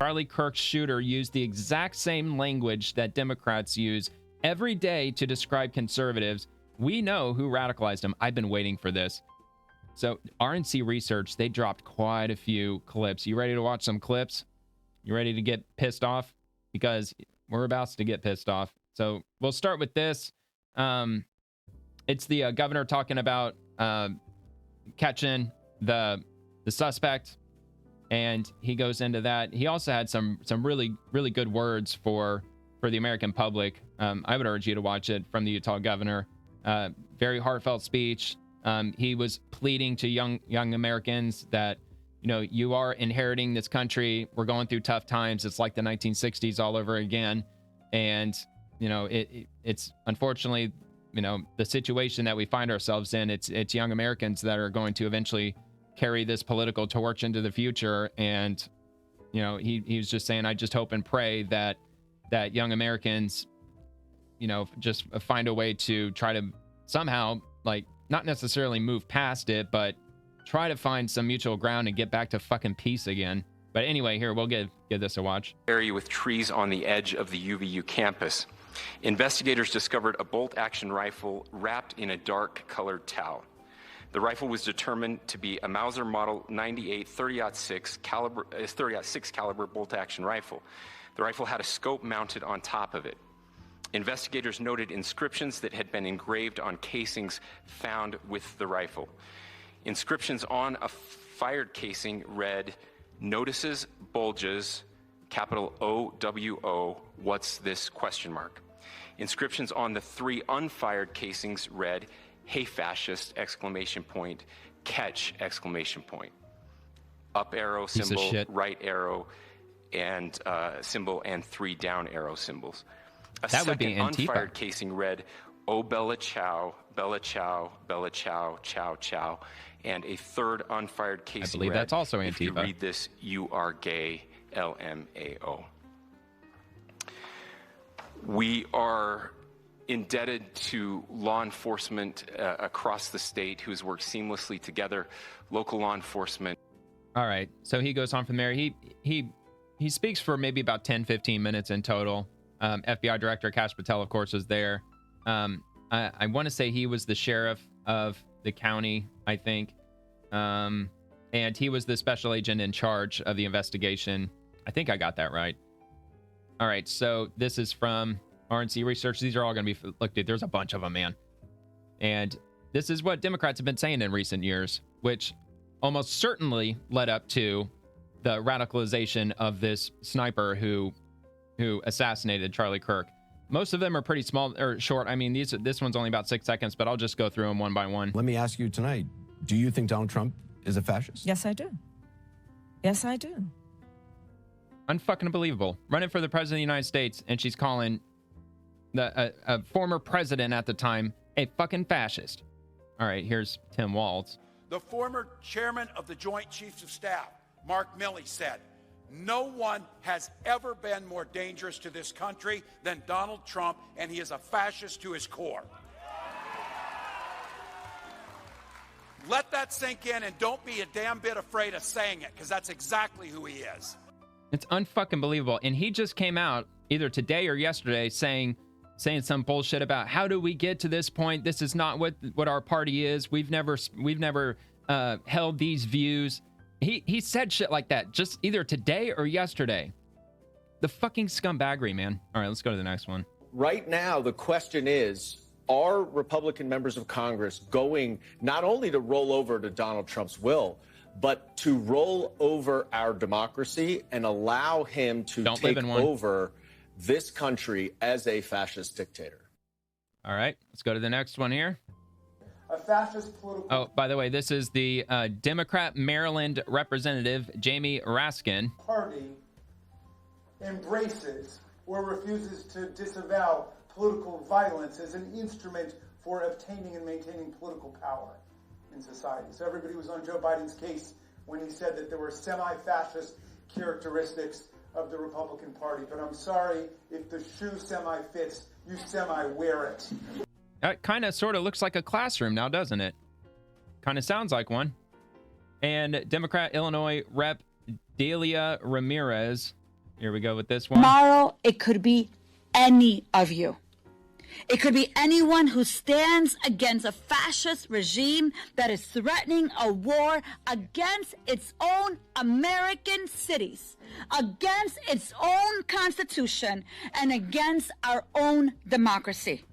Charlie Kirk's shooter used the exact same language that Democrats use every day to describe conservatives. We know who radicalized him. I've been waiting for this. So RNC Research, they dropped quite a few clips. You ready to watch some clips? You ready to get pissed off? Because we're about to get pissed off. So we'll start with this. It's the governor talking about catching the suspect, and he goes into that. He also had some really good words for the American public. I would urge you to watch it, from the Utah governor. Very heartfelt speech. He was pleading to young Americans that, you know, you are inheriting this country. We're going through tough times. It's like the 1960s all over again. And, you know, it's unfortunately, you know, the situation that we find ourselves in. It's young Americans that are going to eventually carry this political torch into the future. And, you know, he was just saying, I just hope and pray that young Americans, you know, just find a way to try to somehow, like, not necessarily move past it, but try to find some mutual ground and get back to fucking peace again. But anyway, here, we'll give this a watch. Area with trees on the edge of the UVU campus. Investigators discovered a bolt-action rifle wrapped in a dark-colored towel. The rifle was determined to be a Mauser Model 98 30-06 caliber bolt-action rifle. The rifle had a scope mounted on top of it. Investigators noted inscriptions that had been engraved on casings found with the rifle. Inscriptions on a fired casing read, "Notices, bulges, capital OWO, what's this?" ? Inscriptions on the 3 unfired casings read, "Hey fascist!" ! Catch! ! Up arrow symbol, right arrow and symbol, and 3 down arrow symbols. A that would be second Antifa. Unfired casing read, "Oh Bella Chow, Bella Chow, Bella Chow, Chow Chow," and a third unfired casing I believe read, that's also Antifa. "If you read this, you are gay, LMAO." We are indebted to law enforcement across the state who has worked seamlessly together, local law enforcement. All right, so he goes on from there. He speaks for maybe about 10-15 minutes in total. FBI Director Kash Patel, of course, was there. I want to say he was the sheriff of the county, I think. And he was the special agent in charge of the investigation. I think I got that right. All right, so this is from RNC Research. These are all going to be... Look, dude, there's a bunch of them, man. And this is what Democrats have been saying in recent years, which almost certainly led up to the radicalization of this sniper who assassinated Charlie Kirk. Most of them are pretty small or short. I mean, this one's only about 6 seconds, but I'll just go through them one by one. Let me ask you tonight, do you think Donald Trump is a fascist? Yes, I do. Yes, I do. Unfucking believable. Running for the president of the United States, and she's calling a former president at the time a fucking fascist. All right, here's Tim Walz. The former chairman of the Joint Chiefs of Staff, Mark Milley, said, "No one has ever been more dangerous to this country than Donald Trump, and he is a fascist to his core." Let that sink in, and don't be a damn bit afraid of saying it, because that's exactly who he is. It's unfucking believable. And he just came out either today or yesterday saying some bullshit about, how do we get to this point? This is not what our party is. We've never held these views. He said shit like that just either today or yesterday. The fucking scumbaggery, man. All right, let's go to the next one. Right now, the question is, are Republican members of Congress going not only to roll over to Donald Trump's will, but to roll over our democracy and allow him to take over this country as a fascist dictator? All right, let's go to the next one here. A fascist political... Oh, by the way, this is the Democrat Maryland Representative Jamie Raskin. ...party embraces or refuses to disavow political violence as an instrument for obtaining and maintaining political power in society. So everybody was on Joe Biden's case when he said that there were semi-fascist characteristics of the Republican Party. But I'm sorry, if the shoe semi-fits, you semi-wear it. That kind of sort of looks like a classroom now, doesn't it? Kind of sounds like one. And Democrat Illinois Rep. Delia Ramirez, Here we go with this one. Tomorrow, it could be any of you. It could be anyone who stands against a fascist regime that is threatening a war against its own American cities, against its own Constitution, and against our own democracy.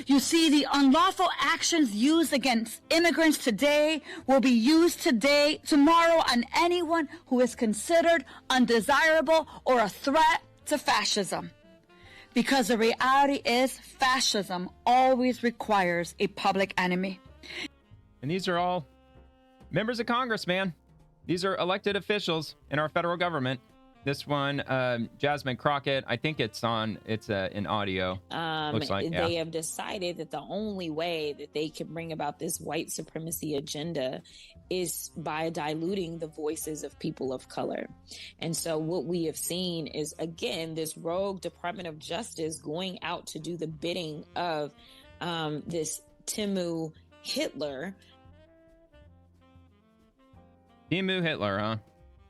You see, the unlawful actions used against immigrants today will be used tomorrow on anyone who is considered undesirable or a threat to fascism. Because the reality is, fascism always requires a public enemy. And these are all members of Congress, man. These are elected officials in our federal government. This one, Jasmine Crockett, I think it's in audio. Looks like, they have decided that the only way that they can bring about this white supremacy agenda is by diluting the voices of people of color. And so what we have seen is, again, this rogue Department of Justice going out to do the bidding of this Timu Hitler. Timu Hitler, huh?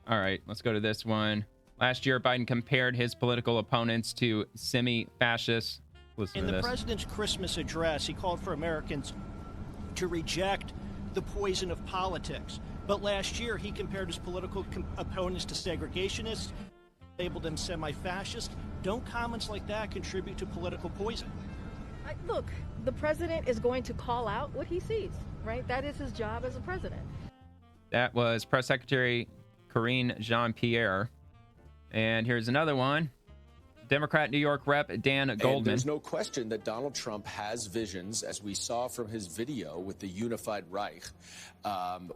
All right, let's go to this one. Last year, Biden compared his political opponents to semi-fascists. Listen to this. In the president's Christmas address, he called for Americans to reject the poison of politics. But last year, he compared his political opponents to segregationists, labeled them semi-fascist. Don't comments like that contribute to political poison? Look, the president is going to call out what he sees, right? That is his job as a president. That was Press Secretary Karine Jean-Pierre. And here's another one. Democrat New York Rep Dan Goldman. And there's no question that Donald Trump has visions, as we saw from his video with the Unified Reich,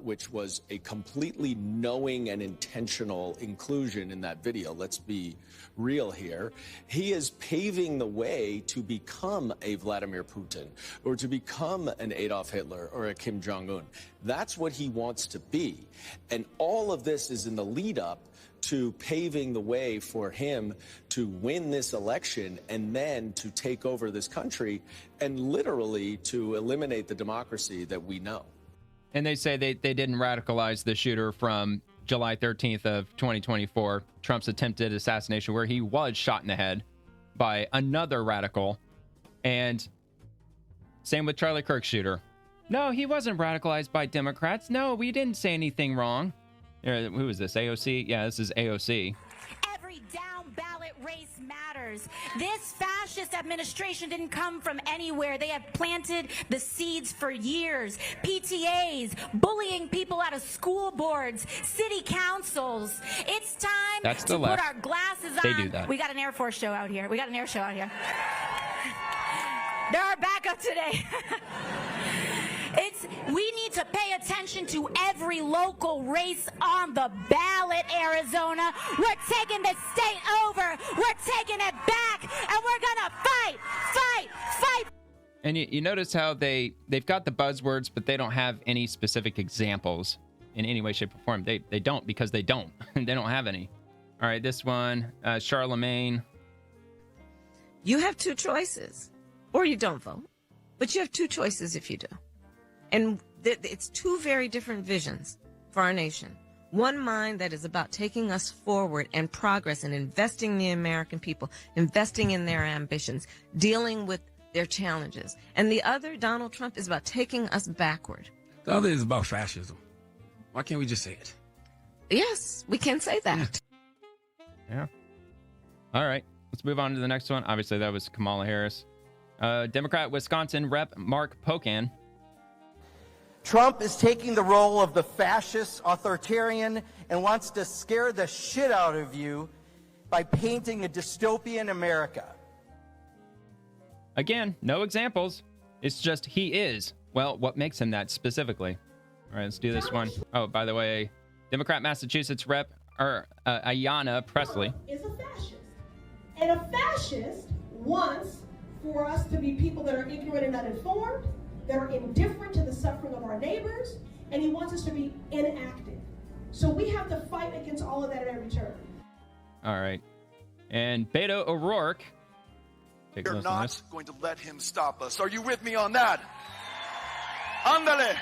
which was a completely knowing and intentional inclusion in that video. Let's be real here. He is paving the way to become a Vladimir Putin or to become an Adolf Hitler or a Kim Jong-un. That's what he wants to be. And all of this is in the lead up to paving the way for him to win this election and then to take over this country and literally to eliminate the democracy that we know. And they say they didn't radicalize the shooter from July 13th of 2024, Trump's attempted assassination, where he was shot in the head by another radical. And same with Charlie Kirk shooter. No, he wasn't radicalized by Democrats. No, we didn't say anything wrong. Who is this? AOC? Yeah, this is AOC. Every down ballot race matters. This fascist administration didn't come from anywhere. They have planted the seeds for years. PTAs, bullying people out of school boards, city councils. It's time to put our glasses on. They do that. We got an Air Force show out here. They're our backup today. We need to pay attention to every local race on the ballot, Arizona. We're taking the state over. We're taking it back, and we're gonna fight. And you notice how they've got the buzzwords, but they don't have any specific examples in any way, shape, or form. They don't, because they don't. They don't have any. All right, this one, Charlemagne. You have two choices, or you don't vote, but you have two choices if you do. And it's two very different visions for our nation. One mind that is about taking us forward and progress and investing in the American people, investing in their ambitions, dealing with their challenges. And the other, Donald Trump, is about taking us backward. The other is about fascism. Why can't we just say it? Yes, we can say that. Yeah. All right. Let's move on to the next one. Obviously, that was Kamala Harris. Democrat Wisconsin Rep Mark Pocan. Trump is taking the role of the fascist authoritarian and wants to scare the shit out of you by painting a dystopian America. Again, no examples. It's just he is. Well, what makes him that specifically? All right, let's do this one. Oh, by the way, Democrat Massachusetts Rep Ayanna Pressley. Is a fascist. And a fascist wants for us to be people that are ignorant and uninformed, that are indifferent to the suffering of our neighbors, and he wants us to be inactive. So we have to fight against all of that at every turn. All right. And Beto O'Rourke. We're not going to let him stop us. Are you with me on that? Ándale.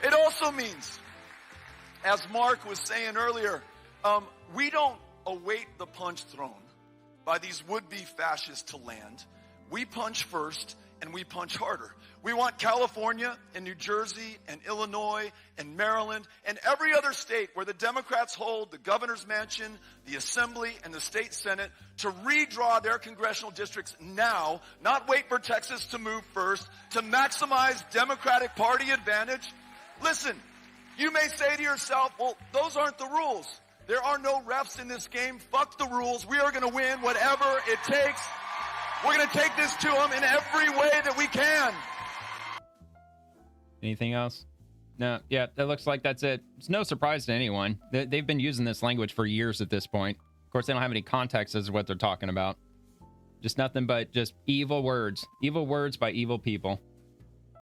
It also means, as Mark was saying earlier, we don't await the punch thrown by these would-be fascists to land. We punch first, and we punch harder. We want California and New Jersey and Illinois and Maryland and every other state where the Democrats hold the governor's mansion, the assembly, and the state senate to redraw their congressional districts now, not wait for Texas to move first, to maximize Democratic Party advantage. Listen, you may say to yourself, well, those aren't the rules. There are no refs in this game. Fuck the rules. We are going to win whatever it takes. We're going to take this to them in every way that we can. Anything else? No. Yeah, that looks like that's it. It's no surprise to anyone. They've been using this language for years at this point. Of course, they don't have any context as to what they're talking about. Just nothing but just evil words. Evil words by evil people.